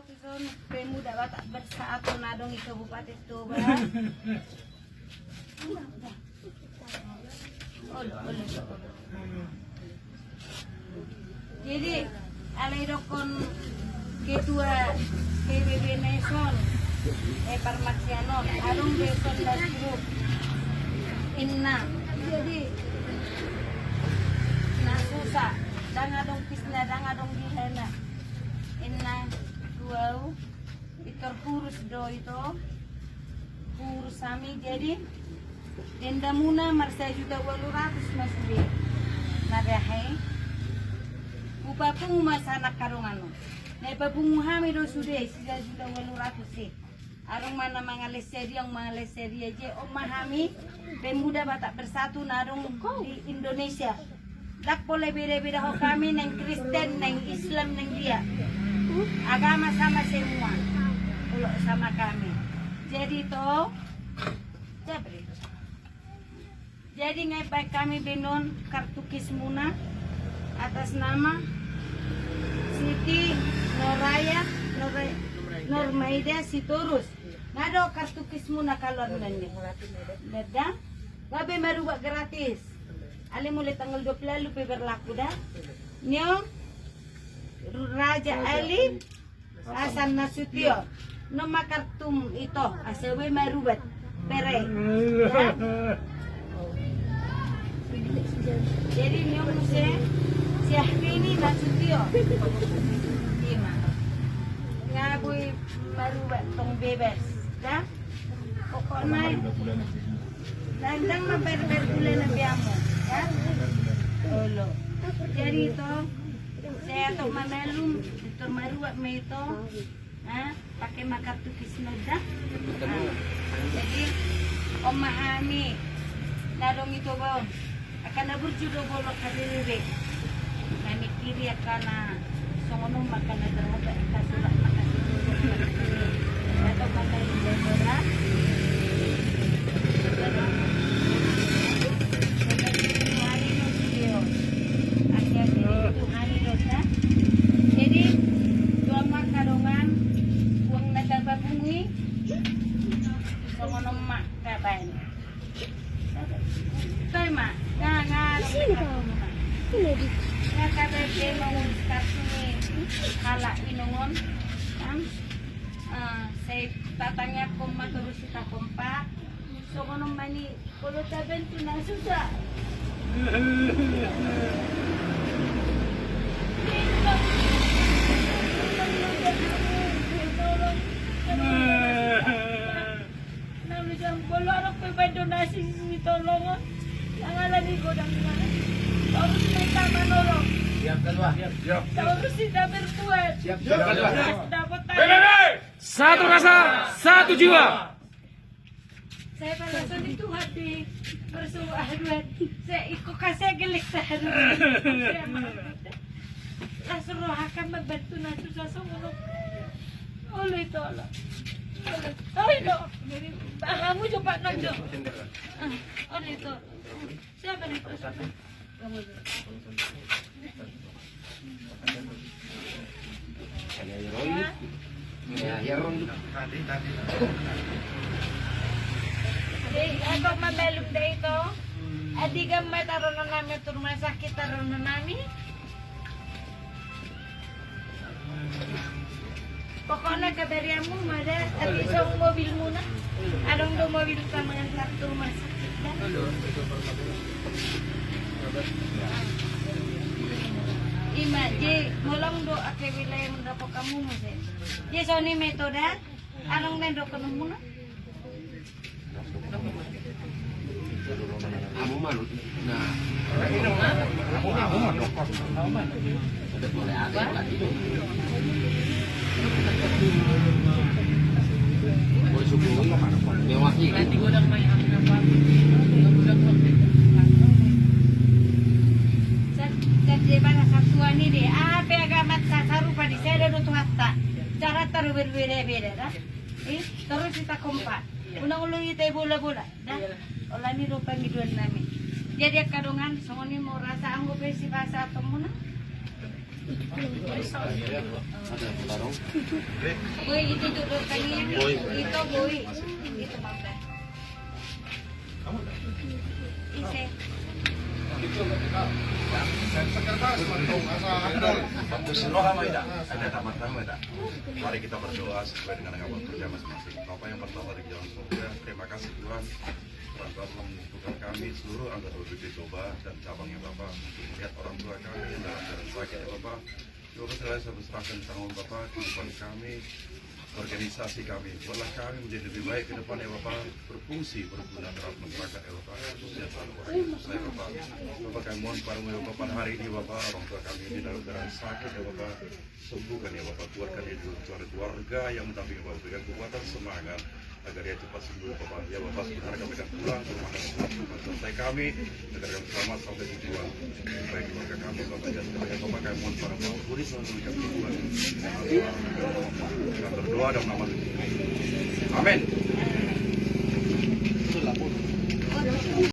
Kison pemuda Batak Bersatu Nadong di Kabupaten Toba. Jadi alai dokon ketua PBB Nason Parmaksianon Arung Beson das Group Inna. Jadi nasusa dangadong pisna dangadong dihana Inna duau Victor Purus do itu Purus sami jadi denda muna marsa juta 800 masih nagahe upapung masana karungano na ipapung hami do sude sisa juta 800 sih arung mana mangaleseri yang mangaleseri aja mahami pemuda Batak Bersatu narung di Indonesia dak boleh beda-beda ho kami neng Kristen neng Islam neng dia agama sama semua kalau sama kami jadi toh jadi ngai baik kami benon kartu kismuna atas nama Siti Normaida Sitorus ngado kartu kismuna kalau nanya beda gabe merubah gratis ale mulai tanggal 20 lupa berlaku dah nyo Raja Ali Hasan Nasution nama kartu itu asewe merubat pere ya? Jadi nyo muse Syahrini Nasution ima ngabui merubat tong bebas dah pokoknya dandang mabar-bar bulan nabiamo ya olo jadi itu saya tok manalum itu maruak me itu pakai makartu kisnoda jadi omahami dadong itu bang akan berjudo bolok kadiri kami kiri akan songonong makan terhadap kasulah makasih atau pandai bendera jadi tuang makadongan uang naga bungi songonom mak kapan toy mak ngangan kata dia nongon kartu ni halak inongon kan saya tatanya koma terus kita kompak songonom mani kalau taben tu na susah kalau anak pembantu donasi sini tolong jangan lagi godang mana harus minta menolong siap kedua siap harus tidak berbuat siap kedua dapat satu rasa satu jiwa saya perasan itu hati bersuahat saya ikut kasih gelik sehari langsung roh akan membantu nanti langsung oleh tolong ayo kamu coba nonjok oleh itu siapa nih ako mamelum deh itu adi gamay taruh nami ke rumah sakit taruh nami pokoknya kabariamu ada tapi isong mobil muna adong do mobil sama yang kartu rumah sakit dah ima je molong do ake wilayah mendapo kamu muse je soni metoda adong nendo kenu muna kamu malu nah boleh ada boleh subuh mewakili nanti godang main apa jadi bangsa satuan ini deh apa agama sasarupa di saya ada tuh hatta cara taruh berbeda-beda dah terus kita kompak ulang-ulang kita bola-bola dah olah ni rupa ngiduan nami jadi kadongan songoni mau rasa anggo besi bahasa atau muna Ada tarung. Boy, itu duduk kalian. Boy. Itu boy. Itu bangga. Ise. Mari kita berdoa sesuai dengan agama kerja masing-masing. Bapak yang pertama di jalan surga, terima kasih Tuhan. Tuhan telah membutuhkan kami seluruh anggota UBP Toba dan cabangnya Bapak untuk melihat orang tua kami yang dalam keadaan sakit ya Bapak. Bapak saya berserahkan tanggung Bapak kehidupan kami, organisasi kami. Buatlah kami menjadi lebih baik ke depan ya Bapak, berfungsi, berguna terhadap masyarakat ya Bapak, khususnya selalu orang yang saya Bapak. Bapak kami mohon padamu ya Bapak pada hari ini Bapak, orang tua kami ini dalam keadaan sakit ya Bapak, sembuhkan ya Bapak, kuatkan dia keluarga yang mendampingi Bapak, berikan kekuatan semangat agar dia cepat sembuh Bapak. Ya Bapak, sebentar kami akan pulang ke rumah kami, selesai kami, agar kami selamat sampai tujuan. Baik keluarga kami Bapak, dan sekalian Bapak kami mohon para Bapak Budi selalu memberikan Tuhan. Kita berdoa dalam nama Tuhan. Amin.